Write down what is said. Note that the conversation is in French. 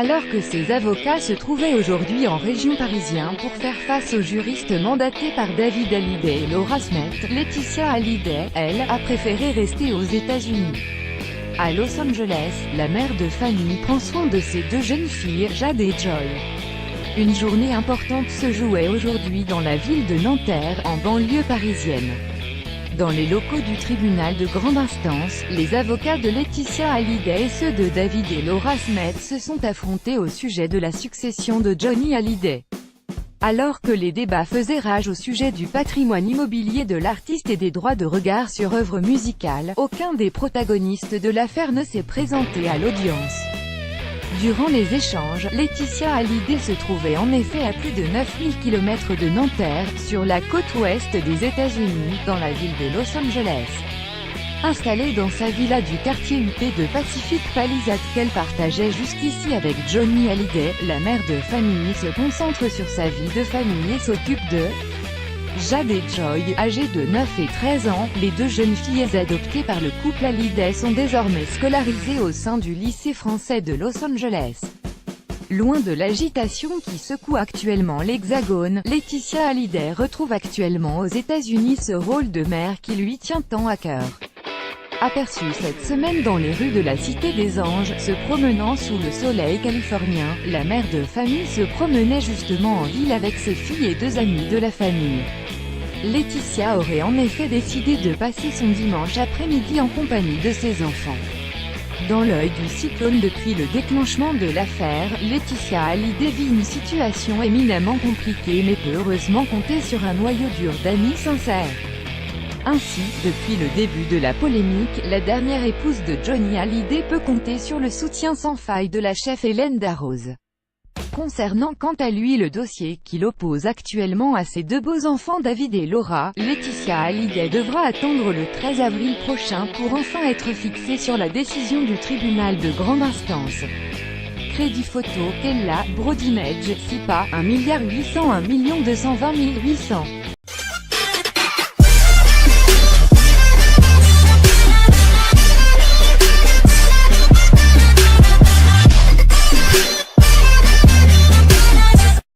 Alors que ses avocats se trouvaient aujourd'hui en région parisienne pour faire face aux juristes mandatés par David Hallyday et Laura Smet, Laetitia Hallyday, elle, a préféré rester aux États-Unis. À Los Angeles, la mère de famille prend soin de ses deux jeunes filles, Jade et Joy. Une journée importante se jouait aujourd'hui dans la ville de Nanterre, en banlieue parisienne. Dans les locaux du tribunal de grande instance, les avocats de Laetitia Hallyday et ceux de David et Laura Smet se sont affrontés au sujet de la succession de Johnny Hallyday. Alors que les débats faisaient rage au sujet du patrimoine immobilier de l'artiste et des droits de regard sur œuvres musicales, aucun des protagonistes de l'affaire ne s'est présenté à l'audience. Durant les échanges, Laetitia Hallyday se trouvait en effet à plus de 9000 km de Nanterre, sur la côte ouest des États-Unis, dans la ville de Los Angeles. Installée dans sa villa du quartier huppé de Pacific Palisades qu'elle partageait jusqu'ici avec Johnny Hallyday, la mère de famille se concentre sur sa vie de famille et s'occupe de Jade et Joy, âgées de 9 et 13 ans, les deux jeunes filles adoptées par le couple Hallyday sont désormais scolarisées au sein du lycée français de Los Angeles. Loin de l'agitation qui secoue actuellement l'Hexagone, Laetitia Hallyday retrouve actuellement aux États-Unis ce rôle de mère qui lui tient tant à cœur. Aperçue cette semaine dans les rues de la Cité des Anges, se promenant sous le soleil californien, la mère de famille se promenait justement en ville avec ses filles et deux amis de la famille. Laetitia aurait en effet décidé de passer son dimanche après-midi en compagnie de ses enfants. Dans l'œil du cyclone depuis le déclenchement de l'affaire, Laetitia Hallyday vit une situation éminemment compliquée mais peut heureusement compter sur un noyau dur d'amis sincères. Ainsi, depuis le début de la polémique, la dernière épouse de Johnny Hallyday peut compter sur le soutien sans faille de la chef Hélène Darroze. Concernant quant à lui le dossier qui l'oppose actuellement à ses deux beaux enfants David et Laura, Laetitia Hallyday devra attendre le 13 avril prochain pour enfin être fixée sur la décision du tribunal de grande instance. Crédit photo, Kella, Brodimage, SIPA, 1 800 1 220 800.